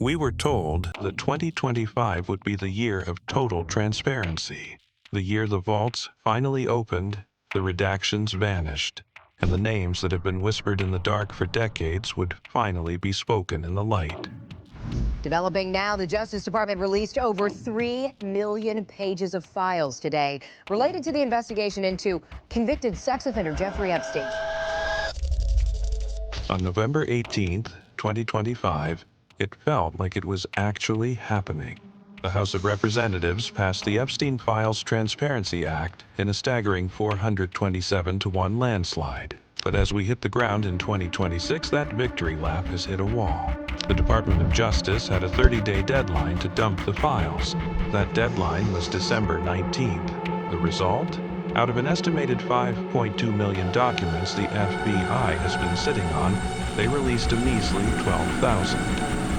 We were told that 2025 would be the year of total transparency, the year the vaults finally opened, the redactions vanished, and the names that have been whispered in the dark for decades would finally be spoken in the light. Developing now, the Justice Department released over 3 million pages of files today related to the investigation into convicted sex offender Jeffrey Epstein. On November 18th, 2025, it felt like it was actually happening. The House of Representatives passed the Epstein Files Transparency Act in a staggering 427-1 landslide. But as we hit the ground in 2026, that victory lap has hit a wall. The Department of Justice had a 30-day deadline to dump the files. That deadline was December 19th. The result? Out of an estimated 5.2 million documents the FBI has been sitting on, they released a measly 12,000.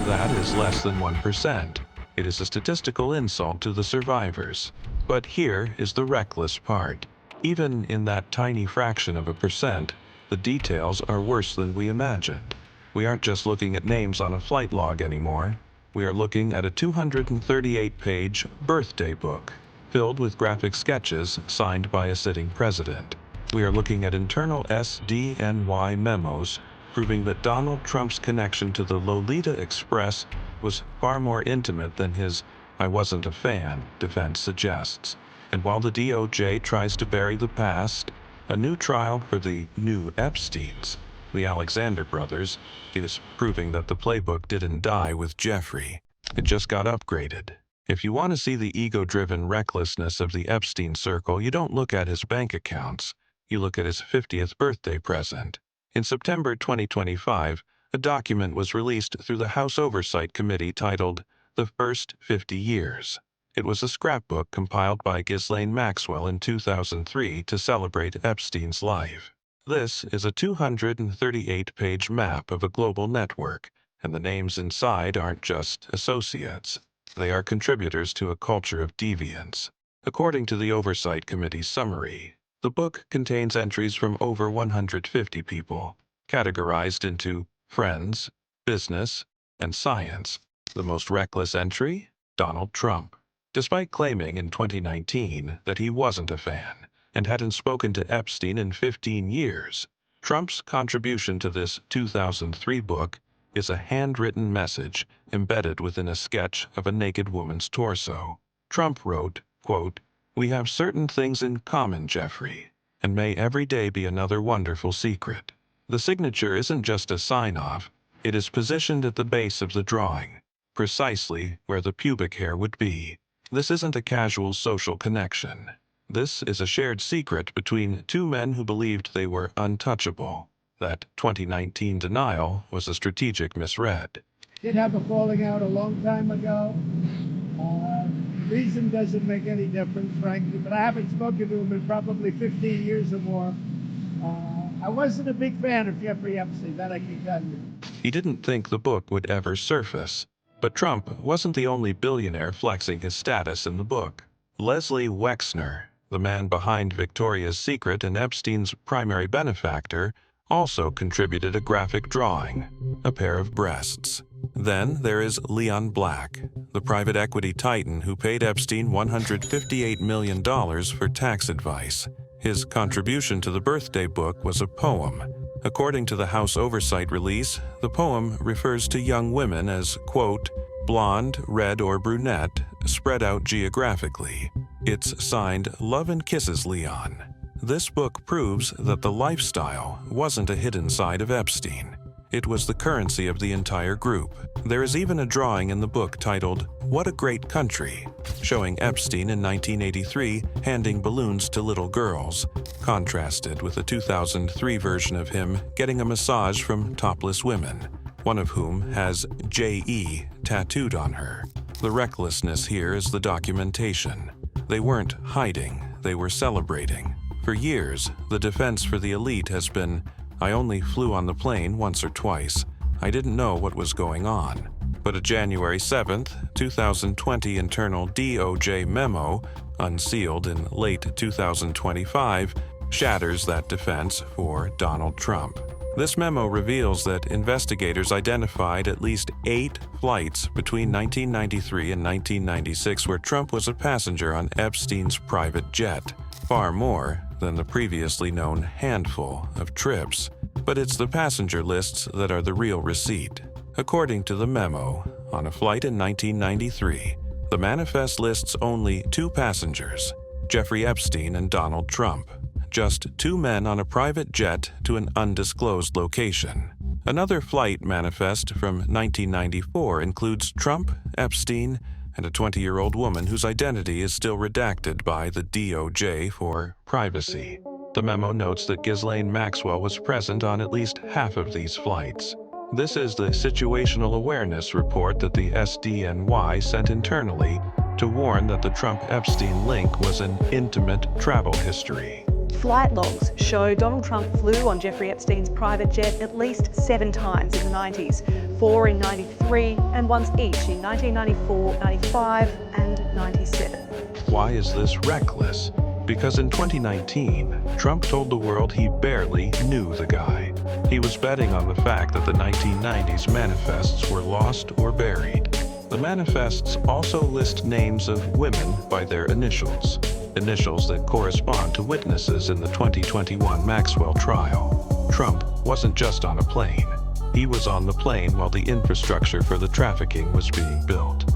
That is less than 1%. It is a statistical insult to the survivors. But here is the reckless part. Even in that tiny fraction of a percent, the details are worse than we imagined. We aren't just looking at names on a flight log anymore. We are looking at a 238-page birthday book, filled with graphic sketches signed by a sitting president. We are looking at internal SDNY memos proving that Donald Trump's connection to the Lolita Express was far more intimate than his "I wasn't a fan" defense suggests. And while the DOJ tries to bury the past, a new trial for the new Epsteins, the Alexander brothers, is proving that the Playbook didn't die with Jeffrey. It just got upgraded. If you want to see the ego-driven recklessness of the Epstein circle, you don't look at his bank accounts. You look at his 50th birthday present. In September 2025, a document was released through the House Oversight Committee titled "The First 50 Years." It was a scrapbook compiled by Ghislaine Maxwell in 2003 to celebrate Epstein's life. This is a 238-page map of a global network, and the names inside aren't just associates. They are contributors to a culture of deviance. According to the Oversight Committee's summary, the book contains entries from over 150 people, categorized into friends, business, and science. The most reckless entry? Donald Trump. Despite claiming in 2019 that he wasn't a fan and hadn't spoken to Epstein in 15 years, Trump's contribution to this 2003 book is a handwritten message embedded within a sketch of a naked woman's torso. Trump wrote, quote, "We have certain things in common, Jeffrey, and may every day be another wonderful secret." The signature isn't just a sign-off, it is positioned at the base of the drawing, precisely where the pubic hair would be. This isn't a casual social connection. This is a shared secret between two men who believed they were untouchable. That 2019 denial was a strategic misread. Did have a falling out a long time ago. Reason doesn't make any difference, frankly, but I haven't spoken to him in probably 15 years or more. I wasn't a big fan of Jeffrey Epstein, that I can tell you. He didn't think the book would ever surface. But Trump wasn't the only billionaire flexing his status in the book. Leslie Wexner, the man behind Victoria's Secret and Epstein's primary benefactor, also contributed a graphic drawing, a pair of breasts. Then there is Leon Black, the private equity titan who paid Epstein $158 million for tax advice. His contribution to the birthday book was a poem. According to the House Oversight release, the poem refers to young women as, quote, blonde, red, or brunette, spread out geographically. It's signed Love and Kisses Leon. This book proves that the lifestyle wasn't a hidden side of Epstein. It was the currency of the entire group. There is even a drawing in the book titled, "What a Great Country," showing Epstein in 1983 handing balloons to little girls, contrasted with a 2003 version of him getting a massage from topless women, one of whom has J.E. tattooed on her. The recklessness here is the documentation. They weren't hiding, they were celebrating. For years, the defense for the elite has been, "I only flew on the plane once or twice. I didn't know what was going on." But a January 7, 2020 internal DOJ memo, unsealed in late 2025, shatters that defense for Donald Trump. This memo reveals that investigators identified at least 8 flights between 1993 and 1996 where Trump was a passenger on Epstein's private jet, far more than the previously known handful of trips. But it's the passenger lists that are the real receipt. According to the memo, on a flight in 1993, the manifest lists only 2 passengers, Jeffrey Epstein and Donald Trump. Just 2 men on a private jet to an undisclosed location. Another flight manifest from 1994 includes Trump, Epstein, and a 20-year-old woman whose identity is still redacted by the DOJ for privacy. The memo notes that Ghislaine Maxwell was present on at least half of these flights. This is the situational awareness report that the SDNY sent internally to warn that the Trump-Epstein link was an intimate travel history. Flight logs show Donald Trump flew on Jeffrey Epstein's private jet at least 7 times in the 90s, 4 in 93 and once each in 1994, 95 and 97. Why is this reckless? Because in 2019, Trump told the world he barely knew the guy. He was betting on the fact that the 1990s manifests were lost or buried. The manifests also list names of women by their initials that correspond to witnesses in the 2021 Maxwell trial. Trump wasn't just on a plane. He was on the plane while the infrastructure for the trafficking was being built.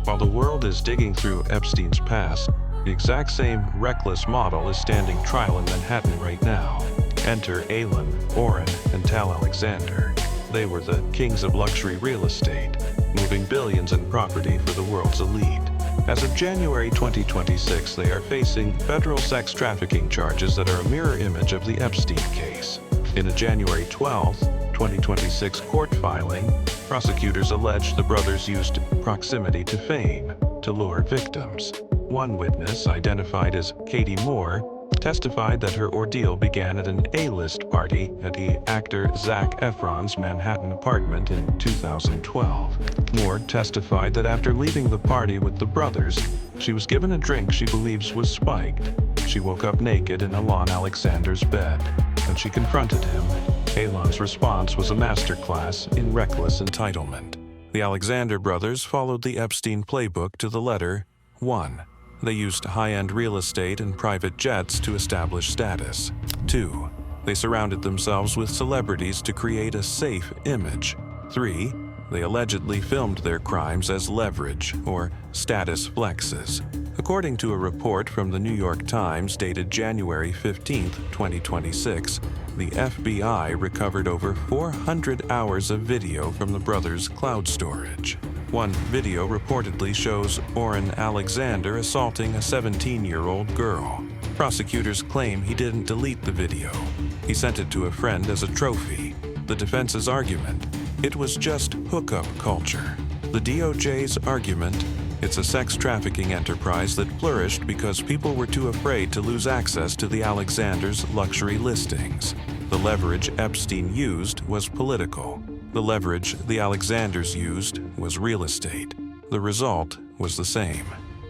While the world is digging through Epstein's past, the exact same reckless model is standing trial in Manhattan right now. Enter Alan, Oren, and Tal Alexander. They were the kings of luxury real estate, moving billions in property for the world's elite. As of January 2026, they are facing federal sex trafficking charges that are a mirror image of the Epstein case. In a January 12, 2026 court filing, prosecutors allege the brothers used proximity to fame to lure victims. One witness, identified as Katie Moore, testified that her ordeal began at an A-list party at the actor Zac Efron's Manhattan apartment in 2012. Moore testified that after leaving the party with the brothers, she was given a drink she believes was spiked. She woke up naked in Alon Alexander's bed, and she confronted him. Alon's response was a masterclass in reckless entitlement. The Alexander brothers followed the Epstein playbook to the letter. 1. They used high-end real estate and private jets to establish status. 2. They surrounded themselves with celebrities to create a safe image. 3. They allegedly filmed their crimes as leverage or status flexes. According to a report from the New York Times dated January 15, 2026, the FBI recovered over 400 hours of video from the brothers' cloud storage. One video reportedly shows Oren Alexander assaulting a 17-year-old girl. Prosecutors claim he didn't delete the video. He sent it to a friend as a trophy. The defense's argument: it was just hookup culture. The DOJ's argument: it's a sex trafficking enterprise that flourished because people were too afraid to lose access to the Alexanders' luxury listings. The leverage Epstein used was political. The leverage the Alexanders used was real estate. The result was the same.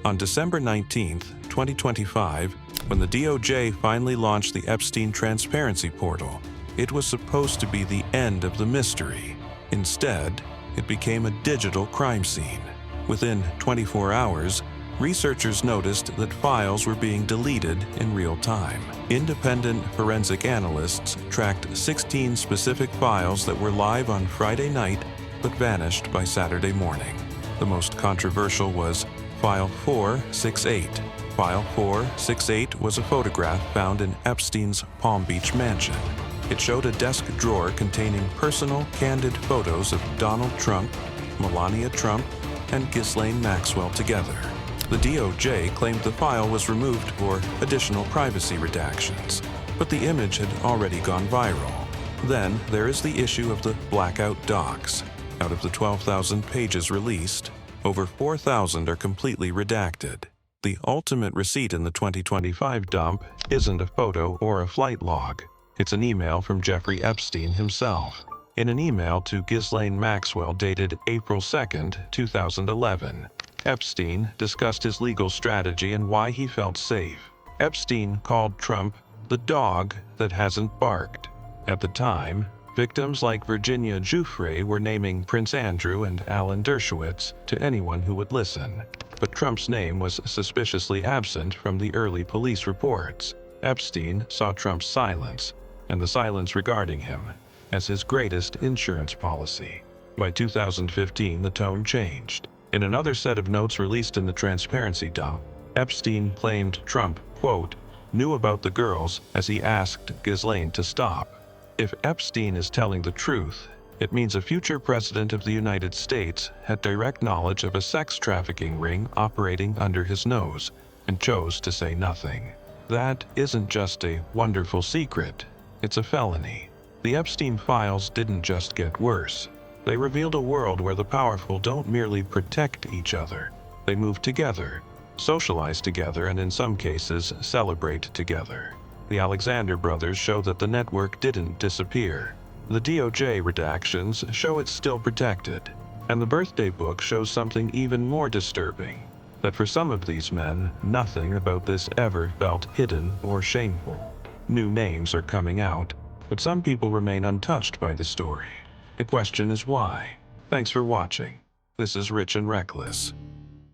On December 19, 2025, when the DOJ finally launched the Epstein Transparency Portal, it was supposed to be the end of the mystery. Instead, it became a digital crime scene. Within 24 hours, researchers noticed that files were being deleted in real time. Independent forensic analysts tracked 16 specific files that were live on Friday night but vanished by Saturday morning. The most controversial was File 468. File 468 was a photograph found in Epstein's Palm Beach mansion. It showed a desk drawer containing personal, candid photos of Donald Trump, Melania Trump, and Ghislaine Maxwell together. The DOJ claimed the file was removed for additional privacy redactions, but the image had already gone viral. Then there is the issue of the blackout docs. Out of the 12,000 pages released, over 4,000 are completely redacted. The ultimate receipt in the 2025 dump isn't a photo or a flight log. It's an email from Jeffrey Epstein himself. In an email to Ghislaine Maxwell dated April 2, 2011, Epstein discussed his legal strategy and why he felt safe. Epstein called Trump the dog that hasn't barked. At the time, victims like Virginia Giuffre were naming Prince Andrew and Alan Dershowitz to anyone who would listen. But Trump's name was suspiciously absent from the early police reports. Epstein saw Trump's silence, and the silence regarding him, as his greatest insurance policy. By 2015, the tone changed. In another set of notes released in the transparency dump, Epstein claimed Trump, quote, knew about the girls as he asked Ghislaine to stop. If Epstein is telling the truth, it means a future president of the United States had direct knowledge of a sex trafficking ring operating under his nose and chose to say nothing. That isn't just a wonderful secret, it's a felony. The Epstein files didn't just get worse. They revealed a world where the powerful don't merely protect each other. They move together, socialize together, and in some cases, celebrate together. The Alexander brothers show that the network didn't disappear. The DOJ redactions show it's still protected. And the birthday book shows something even more disturbing, that for some of these men, nothing about this ever felt hidden or shameful. New names are coming out, but some people remain untouched by the story. The question is why? Thanks for watching. This is Rich and Reckless.